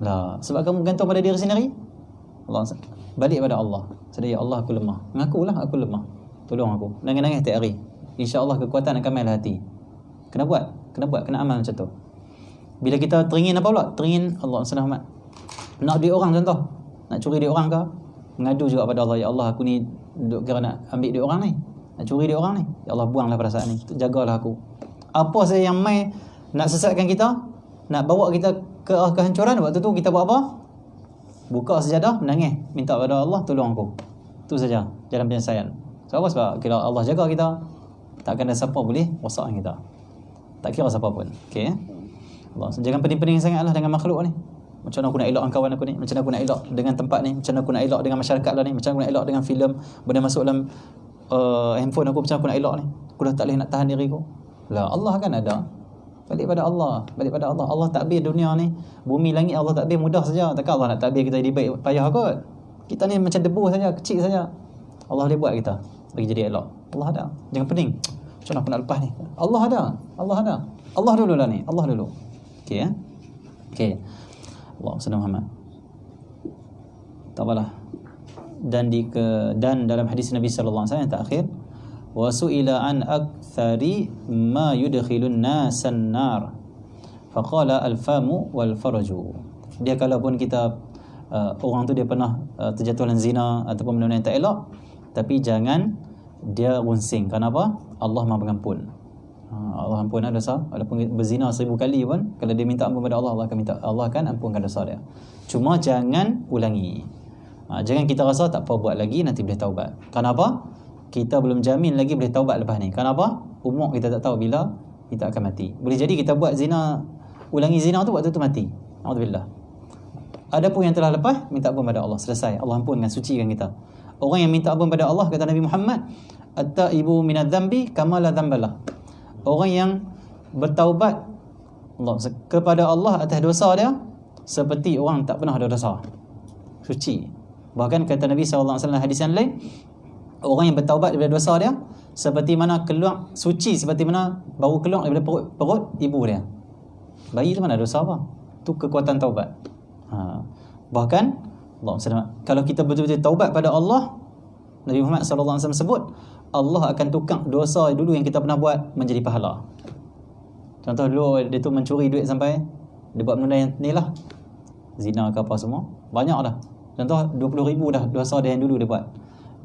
lah. Sebab kamu bergantung pada diri sendiri. Allah, balik pada Allah. Sedaya, ya Allah, aku lemah. Mengakulah aku lemah, tolong aku. Nangis-nangis tiap hari, insya-Allah kekuatan akan main hati. Kena buat, kena amal macam tu. Bila kita teringin apa pula? Teringin Allah SWT, nak duit orang contoh, nak curi duit orang ke, mengadu juga pada Allah, ya Allah, aku ni duk kira nak ambil duit orang ni, nak curi duit orang ni, ya Allah, buanglah perasaan ni, jagalah aku. Apa saja yang mai nak sesatkan kita, nak bawa kita ke kehancuran, waktu tu kita buat apa? Buka sejadah, menangis, minta pada Allah, tolong aku. Itu saja jalan penyelesaian. Sebab kalau Allah jaga kita, takkan ada siapa boleh rosakkan kita, tak kira siapa pun. Okey, Allah, jangan pening-pening sangatlah dengan makhluk ni. Macam mana aku nak elak dengan kawan aku ni, macam mana aku nak elak dengan tempat ni, macam mana aku nak elak dengan masyarakat lah ni, macam mana aku nak elak dengan filem benda masuk dalam handphone aku, macam mana aku nak elak ni, aku dah tak boleh nak tahan diri aku. Lah, Allah kan ada. Balik pada Allah, balik pada Allah. Allah takbir dunia ni, bumi langit Allah takbir mudah saja. Takkan Allah nak takbir kita jadi baik payah kot. Kita ni macam debu saja, kecil saja. Allah boleh buat kita bagi jadi elok. Allah ada. Jangan pening, macam mana aku nak lepas ni? Allah ada. Allah ada. Allah dulu lah ni, Allah dulu. Okey ya. Okey. Allahumma salli Muhammad. Tak apalah. Dan dalam hadis Nabi sallallahu alaihi wasallam yang terakhir, wa su'ila an aktsari ma yudkhilun nasan nar faqala al-famu wal farju. Dia kalaupun kita orang tu dia pernah terjatuh dalam zina ataupun benda yang tak elok, tapi jangan dia runsing. Kenapa? Allah Maha Pengampun. Allah ampunkan dosa. Walaupun berzina 1000 kali pun, kalau dia minta ampun pada Allah, Allah akan ampunkan dosa dia. Cuma jangan ulangi. Jangan kita rasa tak apa buat lagi, nanti boleh taubat. Kenapa? Kita belum jamin lagi boleh taubat lepas ni. Kenapa? Umur kita tak tahu bila kita akan mati. Boleh jadi kita buat zina, ulangi zina tu waktu tu mati. Alhamdulillah. Adapun yang telah lepas, minta ampun pada Allah, selesai. Allah ampunkan, sucikan kita. Orang yang minta ampun pada Allah, kata Nabi Muhammad, at-taibu minadz-dzambi kama la dzambalah. Orang yang bertaubat kepada Allah atas dosa dia, seperti orang tak pernah ada dosa. Suci. Bahkan kata Nabi SAW hadis yang lain, orang yang bertaubat daripada dosa dia, seperti mana keluar, suci seperti mana baru keluar daripada perut ibu dia. Bayi tu mana dosa apa? tu kekuatan taubat. Bahkan Allah SWT, kalau kita betul-betul taubat pada Allah, Nabi Muhammad SAW sebut Allah akan tukar dosa dulu yang kita pernah buat menjadi pahala. Contoh dulu dia tu mencuri duit sampai dia buat benda yang ni lah, zina ke apa semua, banyak dah. Contoh 20,000 dah dosa dia yang dulu dia buat.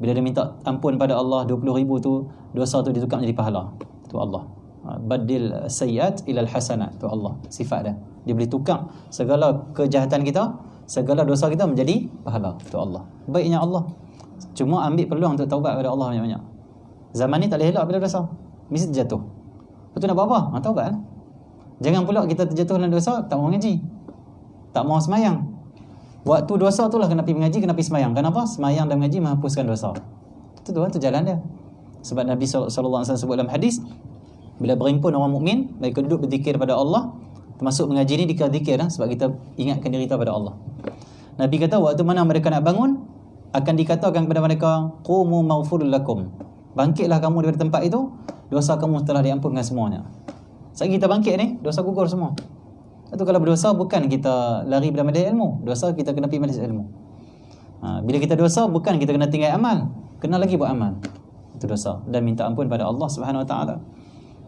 Bila dia minta ampun pada Allah, 20,000 tu dosa tu ditukar menjadi pahala. Tu Allah. Badil sayyiat ilal hasanat. Tu Allah sifat dia. Dia boleh tukar segala kejahatan kita, segala dosa kita menjadi pahala. Tu Allah. Baiknya Allah. Cuma ambil peluang untuk taubat pada Allah banyak-banyak. Zaman ni tak boleh elak bila dosa. Mesti terjatuh. Betul nak buat apa? Taubat lah. Jangan pula kita terjatuh dalam dosa, tak mau ngaji, tak mau semayang. Waktu dosa tu lah kena pergi mengaji, kena pergi semayang. Kenapa? Semayang dan mengaji menghapuskan dosa. Itu jalan dia. Sebab Nabi SAW sebut dalam hadis, bila berhimpun orang mukmin, mereka duduk berzikir pada Allah, termasuk mengaji ni dikir-dikir lah, sebab kita ingatkan diri kita pada Allah. Nabi kata waktu mana mereka nak bangun, akan dikatakan kepada mereka, qumu maghfurul lakum, bangkitlah kamu daripada tempat itu, dosa kamu telah diampunkan semuanya. Saat kita bangkit ni, dosa gugur semua. Itu kalau berdosa bukan kita lari pada majlis ilmu, dosa kita kena pergi majlis ilmu. Bila kita dosa bukan kita kena tinggal amal, kena lagi buat amal. Itu dosa dan minta ampun pada Allah Subhanahu Wa Taala.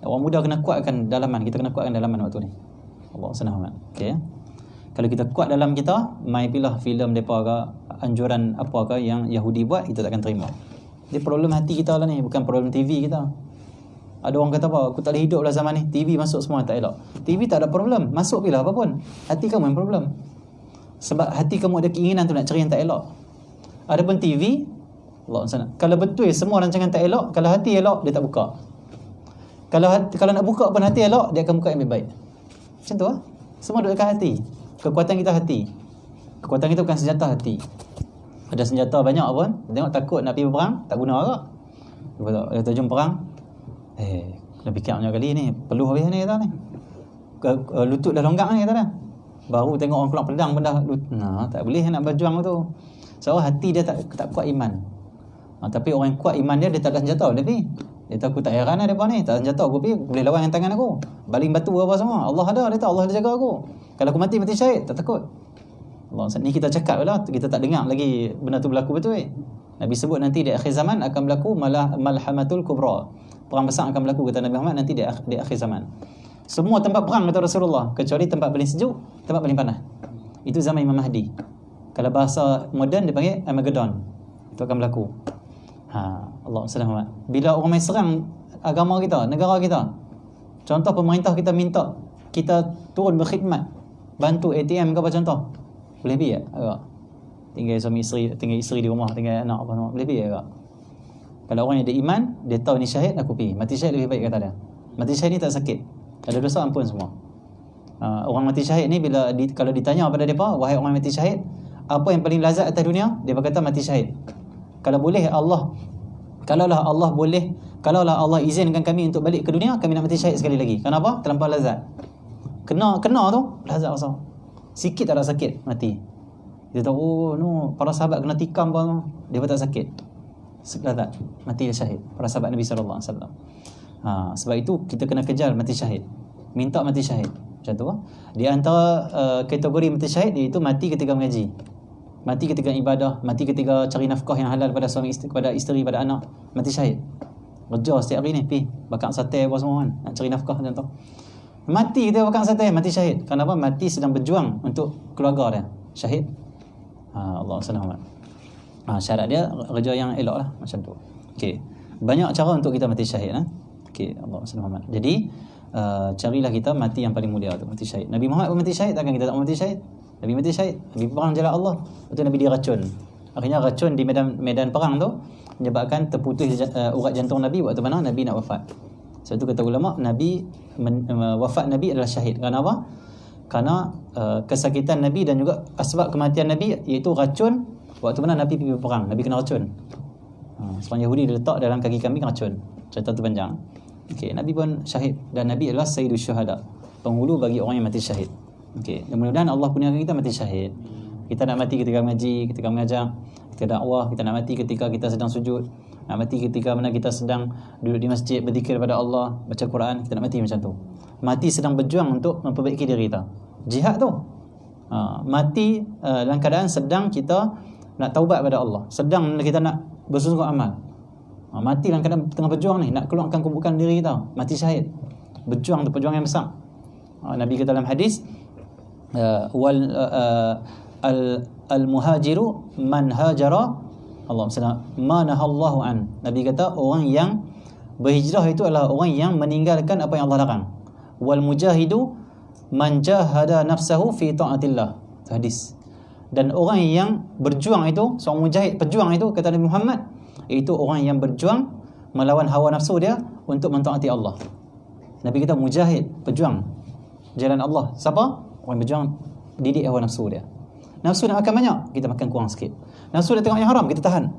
Orang muda kena kuatkan dalaman, kita kena kuatkan dalaman waktu ni. Allah senang. Okey. Kalau kita kuat dalam kita, mai pilah filem depa ke, anjuran apa ke yang Yahudi buat, kita takkan terima. Dia problem hati kita lah ni, bukan problem TV kita. Ada orang kata apa, aku tak boleh hidup lah zaman ni, TV masuk semua tak elok. TV tak ada problem, masuk pilah apa pun. Hati kamu yang problem. Sebab hati kamu ada keinginan tu nak cari yang tak elok. Adapun TV, Allah sana, kalau betul semua rancangan tak elok, kalau hati elok dia tak buka. Kalau nak buka pun hati elok, dia akan buka yang lebih baik. Macam tu lah. Semua duduk dekat hati. Kekuatan kita hati. Kekuatan kita bukan senjata, hati. Ada senjata banyak pun, tengok takut nak pergi berperang, tak guna agak. Dia terjun perang, kena fikir banyak kali ni, perlu habis ni kata ni. Lutut dah longgak ni kata dah. Baru tengok orang keluar pedang pun dah tak boleh nak berjuang tu. So hati dia tak kuat iman. Tapi orang yang kuat iman dia tak ada senjata dia pergi. Dia tahu aku tak heran lah depa ni, tak ada senjata aku pergi, boleh lawan dengan tangan aku. Baling batu apa semua. Allah ada, dia tahu Allah ada jaga aku. Kalau aku mati syahid, tak takut. Allah, ni kita cakap lah, kita tak dengar lagi benda tu berlaku betul. Nabi sebut nanti di akhir zaman akan berlaku malhamatul kubra. Perang besar akan berlaku kata Nabi Muhammad nanti di akhir zaman. Semua tempat perang kata Rasulullah kecuali tempat paling sejuk, tempat paling panas. Itu zaman Imam Mahdi. Kalau bahasa moden dia panggil Armageddon. Itu akan berlaku. Allah SWT. Bila orang main serang agama kita, negara kita, contoh pemerintah kita minta kita turun berkhidmat, bantu ATM ke apa contoh, boleh pergi tak? Tinggal suami isteri, tinggal isteri di rumah, tinggal anak apa semua, boleh pergi tak? Kalau orang yang ada iman, dia tahu ni syahid, aku pergi. Mati syahid lebih baik kata dia. Mati syahid ni tak sakit, ada dosa ampun semua. Orang mati syahid ni bila kalau ditanya pada mereka, wahai orang mati syahid, apa yang paling lazat atas dunia? Dia berkata mati syahid. Kalau boleh kalaulah Allah izinkan kami untuk balik ke dunia, kami nak mati syahid sekali lagi. Kenapa? Terlampau lazat. Kena tu lazat rasa. Sikit tak ada sakit mati. Dia tahu para sahabat kena tikam pun dia pun tak sakit. Lazat mati syahid. Para sahabat Nabi sallallahu alaihi wasallam. Sebab itu kita kena kejar mati syahid. Minta mati syahid. Macam tu. Di antara kategori mati syahid iaitu mati ketika mengaji, mati ketika ibadah, mati ketika cari nafkah yang halal pada suami isteri, pada isteri, pada anak, mati syahid. Kerja setiap hari ni pergi bakar sate apa semua kan, nak cari nafkah macam tu. Mati kita bakar sate, mati syahid. Kenapa? Mati sedang berjuang untuk keluarga dia. Syahid. Allah SWT. Syarat dia kerja yang elok lah macam tu. Okey. Banyak cara untuk kita mati syahid. Okey, Allah SWT. Jadi carilah kita mati yang paling mulia tu, mati syahid. Nabi Muhammad pun mati syahid, takkan kita tak mati syahid? Nabi mati syahid, Nabi perang jalan Allah. Lepas tu Nabi diracun. Akhirnya racun di medan perang tu menyebabkan terputus urat jantung Nabi waktu mana Nabi nak wafat. Sebab tu kata ulama, Nabi wafat Nabi adalah syahid. Kenapa? Kerana kesakitan Nabi dan juga asbab kematian Nabi iaitu racun waktu mana Nabi pergi berperang. Nabi kena racun. Seorang Yahudi dia letak dalam kaki kambing racun. Cerita tu panjang. Okey, Nabi pun syahid dan Nabi adalah sayyidus syuhada, penghulu bagi orang yang mati syahid. Okey, dan mudah-mudahan Allah kurniakan kita mati syahid. Kita nak mati ketika mengaji, ketika mengajar, ketika dakwah. Kita nak mati ketika kita sedang sujud, nak mati ketika mana kita sedang duduk di masjid berzikir pada Allah, baca Quran. Kita nak mati macam tu. Mati sedang berjuang untuk memperbaiki diri kita. Jihad tu. Mati dalam keadaan sedang kita nak taubat pada Allah, sedang kita nak bersungguh amal. Mati dalam keadaan tengah berjuang ni, nak keluarkan kubukan diri kita, mati syahid. Berjuang tu perjuangan yang besar. Nabi kata dalam hadis, al-muhajiru man hajara Allah ma nahallahu an. Nabi kata orang yang berhijrah itu adalah orang yang meninggalkan apa yang Allah larang. Wal mujahidu man jahada nafsahu fi ta'atillah. Hadis. Dan orang yang berjuang itu, seorang mujahid pejuang itu, kata Nabi Muhammad, itu orang yang berjuang melawan hawa nafsu dia untuk mentaati Allah. Nabi kata mujahid, pejuang jalan Allah. Siapa? Orang berjuang didik hawa nafsu dia. Nafsu nak makan banyak, kita makan kurang sikit. Nafsu dia tengok yang haram, kita tahan.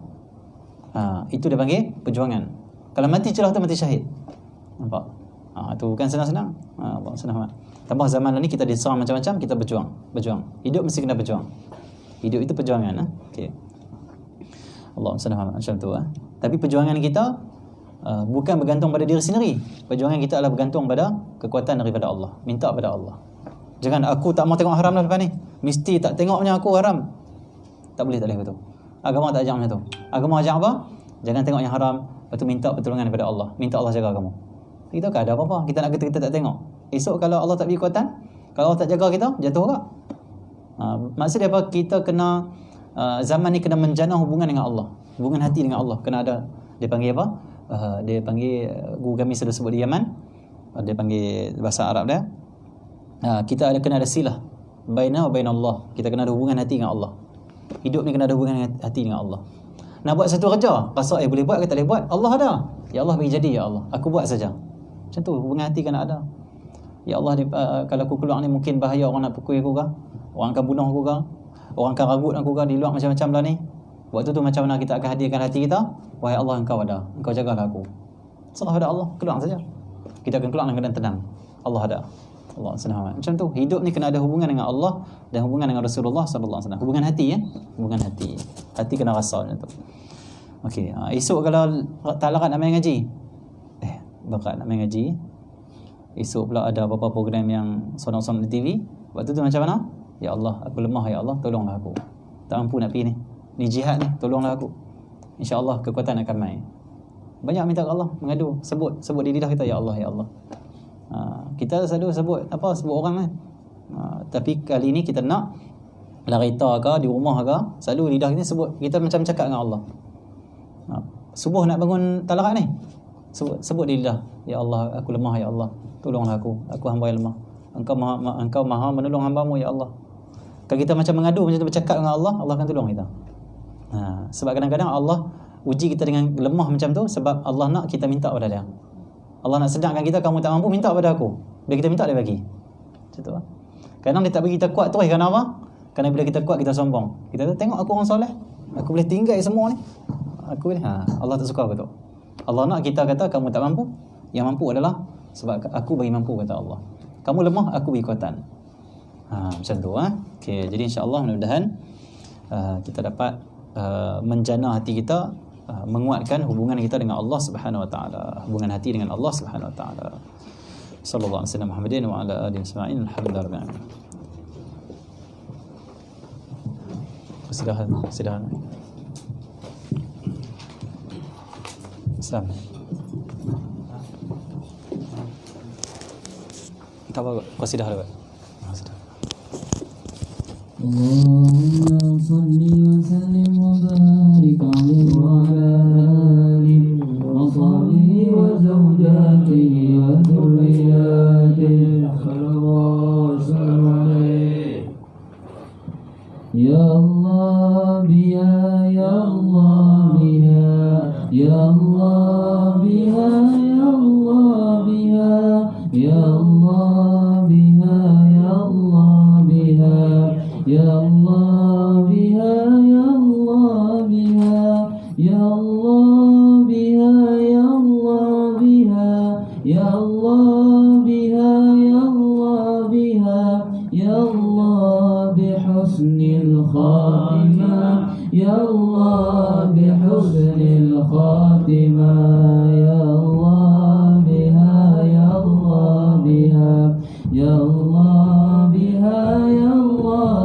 Itu dia panggil perjuangan. Kalau mati celah tu mati syahid. Nampak? Itu bukan senang-senang. Senang. Tambah zaman ni kita diserang macam-macam, kita berjuang. Hidup mesti kena berjuang. Hidup itu perjuangan. Okey. Allah SWT macam tu. Tapi perjuangan kita bukan bergantung pada diri sendiri. Perjuangan kita adalah bergantung pada kekuatan daripada Allah. Minta pada Allah. Jangan aku tak mau tengok haram dah lepas ni, mesti tak tengok punya aku haram. Tak boleh betul. Agama tak ajar macam tu. Agama ajar apa? Jangan tengok yang haram, lepas tu minta pertolongan daripada Allah. Minta Allah jaga kamu. Kita tak ada apa-apa. Kita nak kata kita tak tengok. Esok kalau Allah tak beri kekuatan, kalau Allah tak jaga kita, jatuh juga. Maksudnya apa? Kita kena zaman ni kena menjana hubungan dengan Allah, hubungan hati dengan Allah. Kena ada, dia panggil apa? Dia panggil, guru kami sudah sebut di Yaman, dia panggil bahasa Arab dia, kita kena ada silah baina wa bain Allah. Kita kena ada hubungan hati dengan Allah. Hidup ni kena ada hubungan hati dengan Allah. Nak buat satu kerja, rasa boleh buat ke tak boleh buat, Allah ada. Ya Allah bagi jadi, ya Allah, aku buat saja. Macam tu, hubungan hati kena ada. Ya Allah, kalau aku keluar ni mungkin bahaya, orang nak pukul aku ke, orang akan bunuh aku ke, orang akan ragut aku ke, di luar macam-macam lah ni. Waktu tu macam mana kita akan hadirkan hati kita? Wahai Allah, engkau ada, engkau jagalah aku. Serah pada Allah, keluar saja. Kita akan keluar dengan keadaan tenang. Allah ada. Allah SWT. Macam tu, hidup ni kena ada hubungan dengan Allah dan hubungan dengan Rasulullah SAW. Hubungan hati, ya. Hubungan hati. Hati kena rasa macam tu. Okey, esok kalau tak larat nak main ngaji, bakat nak main ngaji, esok pula ada apa-apa program yang sonong-sonong di TV, waktu tu macam mana? Ya Allah, aku lemah, ya Allah, tolonglah aku. Tak mampu nak pergi ni jihad ni, tolonglah aku. InsyaAllah kekuatan akan main. Banyak minta ke Allah, mengadu, sebut di lidah kita, ya Allah, ya Allah. Kita selalu sebut orang kan. Tapi kali ni kita nak larita ke di rumah ke, selalu lidah kita sebut, kita macam cakap dengan Allah. Subuh nak bangun talarak ni, sebut di lidah, ya Allah, aku lemah, ya Allah, tolonglah aku hamba yang lemah. Engkau maha menolong hamba-Mu, ya Allah. Kalau kita macam mengadu, macam tu bercakap dengan Allah, Allah akan tolong kita. Sebab kadang-kadang Allah uji kita dengan lemah macam tu, sebab Allah nak kita minta pada Dia. Allah nak sedangkan kita, kamu tak mampu, minta pada aku. Bila kita minta, Dia bagi. Macam tu. Kadang Dia tak bagi kita kuat terus, kerana apa? Kerana bila kita kuat, kita sombong. Kita tengok aku orang soleh, aku boleh tinggal semua ni, aku boleh. Allah tak suka betul. Allah nak kita kata kamu tak mampu, yang mampu adalah sebab aku bagi mampu, kata Allah. Kamu lemah, aku beri kuatan. Macam tu. Okay, jadi insya-Allah mudah-mudahan kita dapat menjana hati kita, menguatkan hubungan kita dengan Allah Subhanahu Wa Taala, hubungan hati dengan Allah Subhanahu Wa Taala. Sallallahu alaihi wasallam Muhammadin wa ala alihi wasma'in. Alhamdulillah rabbil alamin. Silakan. Salam. Tak apa, qasidah dulu. Allahumma salli wa sallim wa barik alaihi wa ala alihi wa sahbihi wa zawjatihi wa dhurriyyatihi sallallahu alaihi. Ya Allah biha, ya Allah biha, ya Allah biha, ya Allah biha, ya Allah biha, ya Allah biha, ya Allah biha, ya Allah biha, ya Allah biha, ya Allah biha, ya Allah biha, ya Allah biha, ya Allah bihusnil khatimah, ya Allah bihusnil khatimah, ya Allah biha, ya Allah biha, ya Allah biha, ya Allah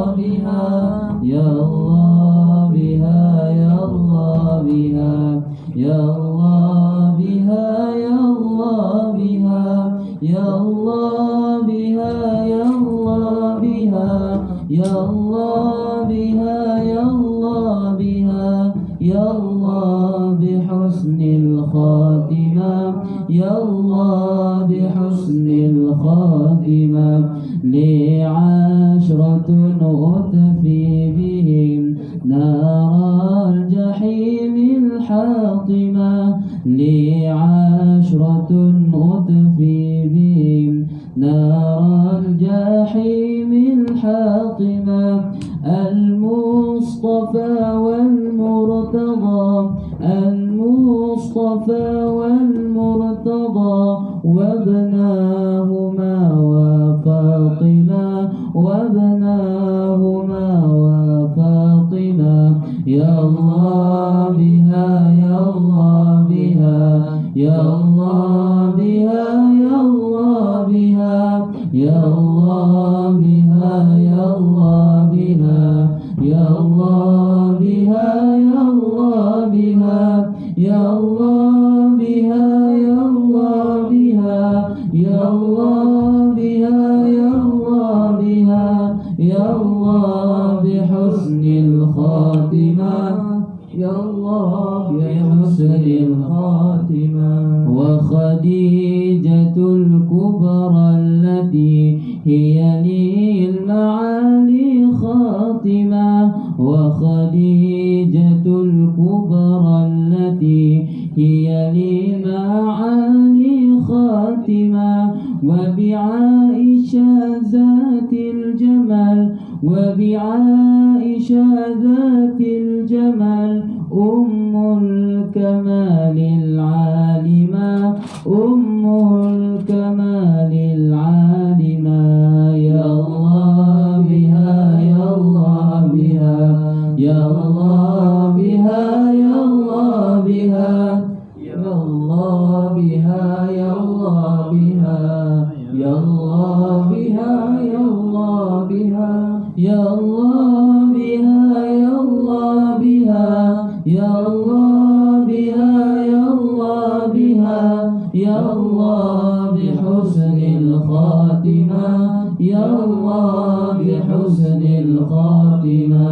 يا الله بها يا الله بها يا الله بها يا الله بها يا الله بحسن الخاتمة يا الله بحسن الخاتمة لي عشرة أطفي بهم نار الجحيم الحاطمة لي عشرة أطفي بهم نار الجحيم الحاطمة المصطفى والمرتضى المصطفى والمرتضى وابناهما وفاطمة وابناهما وفاطمة يا الله بها يا الله بها يا الله بها يا الله بها يا الله بها يا الله بها يا الله بها يا الله بها يا الله بها يا الله بها يا الله بها يا الله بها يا الله بحسن الخاتمة يا الله بحسن الخاتمة وخديجة الكبرى التي هي لي المعالي خاتمة وخديجة الكبرى التي هي لي معالي خاتمة وبعائشة ذات الجمال وبعائشة ذات الجمال أم الكمال العالمة أم الكمال العالمة يا الله بها يا الله بها يا الله بها يا الله بها يا الله بها يا الله بها يا الله بها يا الله بها يا الله بها يا الله بها يا الله بها يا الله بها يا الله بحسن الخاتمة يا الله بحسن الخاتمة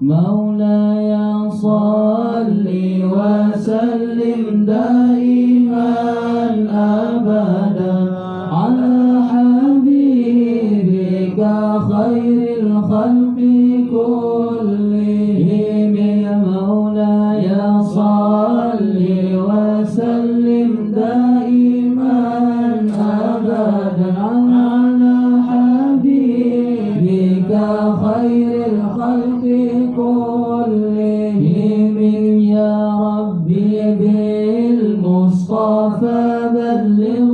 مولاي صل وسلم دائما أبدا على حبيبك خير الخلق كلهم مولاي صل وسلم دائما أبدا على حبيبك خير الخلق كلهم يا ربي بالمصطفى بلغ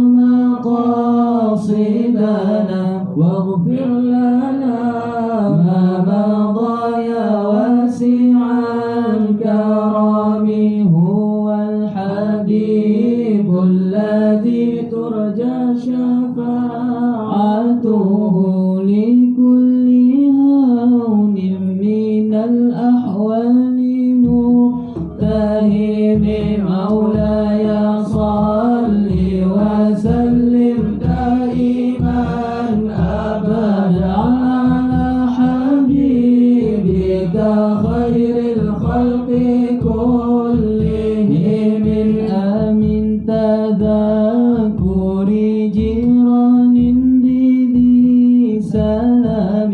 مقاصدنا واغفر لنا ما مضى يا واسع الكرم هو الحبيب الذي ترجى شفاعته لكل هون من الأحوال متهم مولاي صل وسلم دائما أبدا على حبيبك خير الخلق كلهم آمن تذكر جيران بذي سلام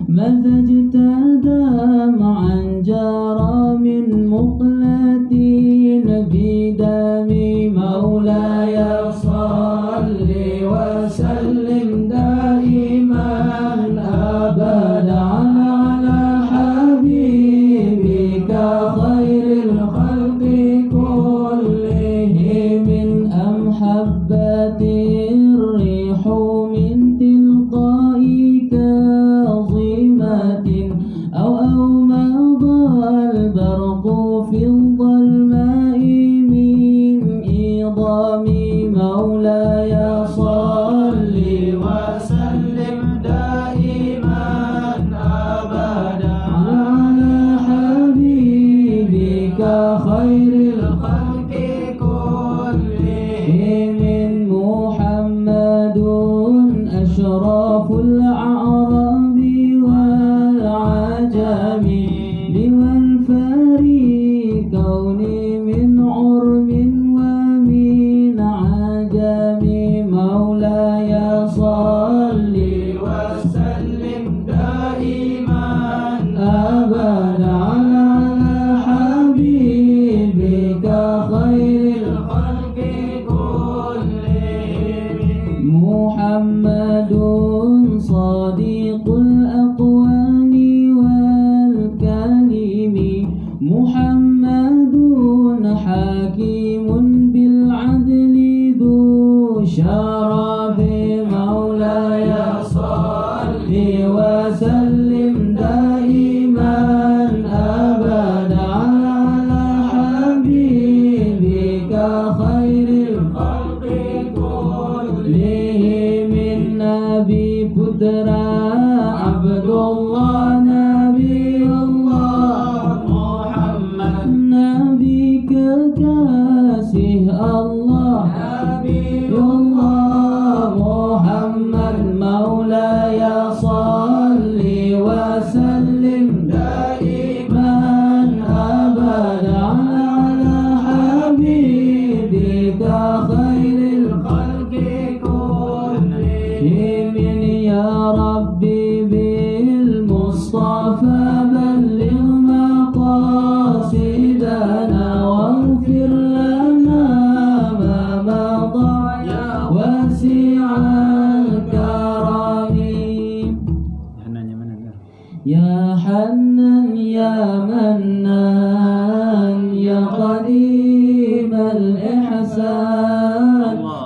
مزجت دمعا جرى من مقلة بدم مولاي صل وسلم دائما أبدا على حبيبك خير الخلق كلهم أم حبت الريح من تلقاء كاظمة أو مضى البرق في الظلماء من إضام مولاي صل وسلم دائما أبدا على حبيبك خير الخلق كلهم محمد محمد صادق الأقوال والكلم محمد حكيم بالعدل ذو شرف مولاي صل وسلم دائما أبدا على حبيبك خير الخلق كلهم النبي putra Abdullah Nabi Allah Muhammad Nabi kekasih Allah Nabi Allah Muhammad Maulaya salli wa sallim daiman abada ala habibika khairil khalqi kullihim ya Rabbi bil Mustafa balligh maqasidana waghfir lana ma madha ya wasi'al karami Ya Hannan ya Mannan ya Qadim al-ihsan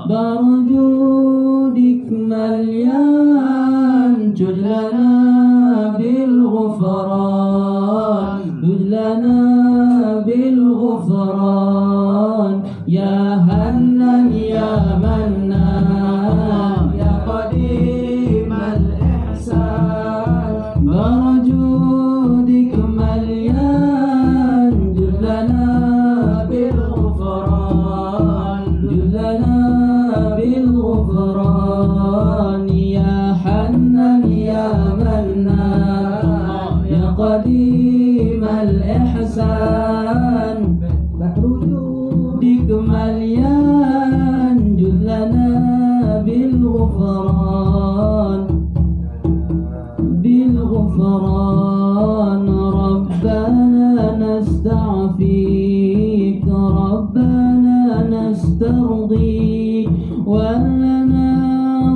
barjudik malyan judlana bil ghufran judlana bil ghufran Ya Hannan ya Mannan ya Qadim al-ihsan برجودك مليان جلنا بالغفران جلنا بالغفران يا حنان يا منان يا قديم الإحسان برجودك مليان جلنا بالغفران بالغفران ربنا نستعفيك ربنا نسترضيك ولنا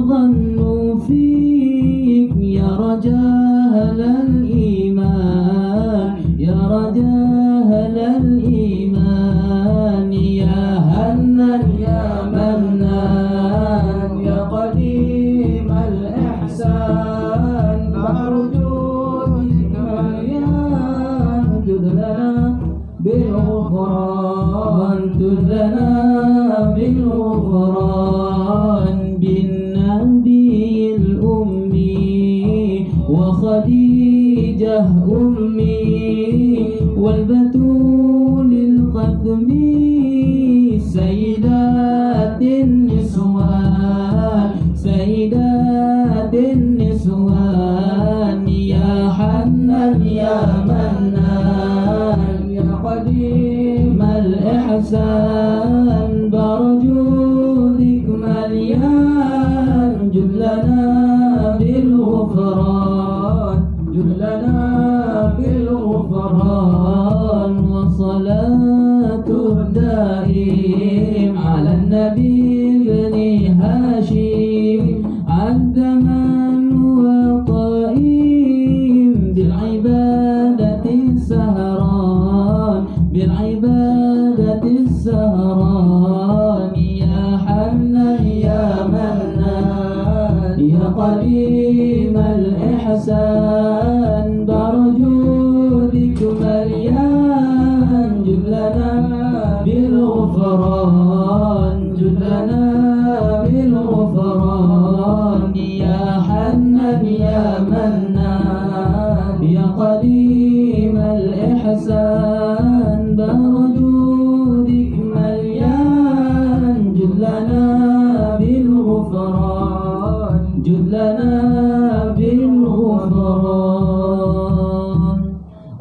ظن فيك يا رجال الإيمان يا رجال الإيمان يا هنان يا منان يا قديم الإحسان برجودك مليان جدلنا بالغفران جدلنا بالغفران بالنبي الأمي وخديجة أمي والبتول القثمي سيدات النسوان سيدات النسوان يا حنان يا منان يا قديم الإحسان برجودك مليان جدلنا بالغفران جدلنا بالغفران وصلاة الدائم على النبي بن هاشم عد من وقائم بالعبادة السهران بالعبادة السهران يا حنان يا منان يا قديم الإحسان برجودك مليان جدلنا بالغفران جدلنا بالغفران يا حنان يا منان يا قديم الإحسان برجودك مليان جدلنا بالغفران جدلنا بالغفران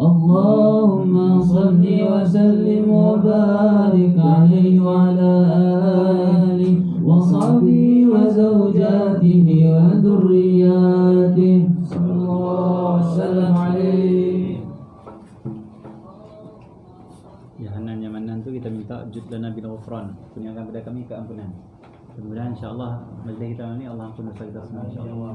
اللهم صل وسلم وبارك عليه وعلى آله وصحبه وزوجاته وذرياته صلى الله وسلم عليه. Ya Hanan ya Manan tu kita minta judlana bil ghufran, kurniakan kepada kami keampunan. Mudah-mudahan insya-Allah majlis kita ni Allah ampun dosa kita semua insya-Allah.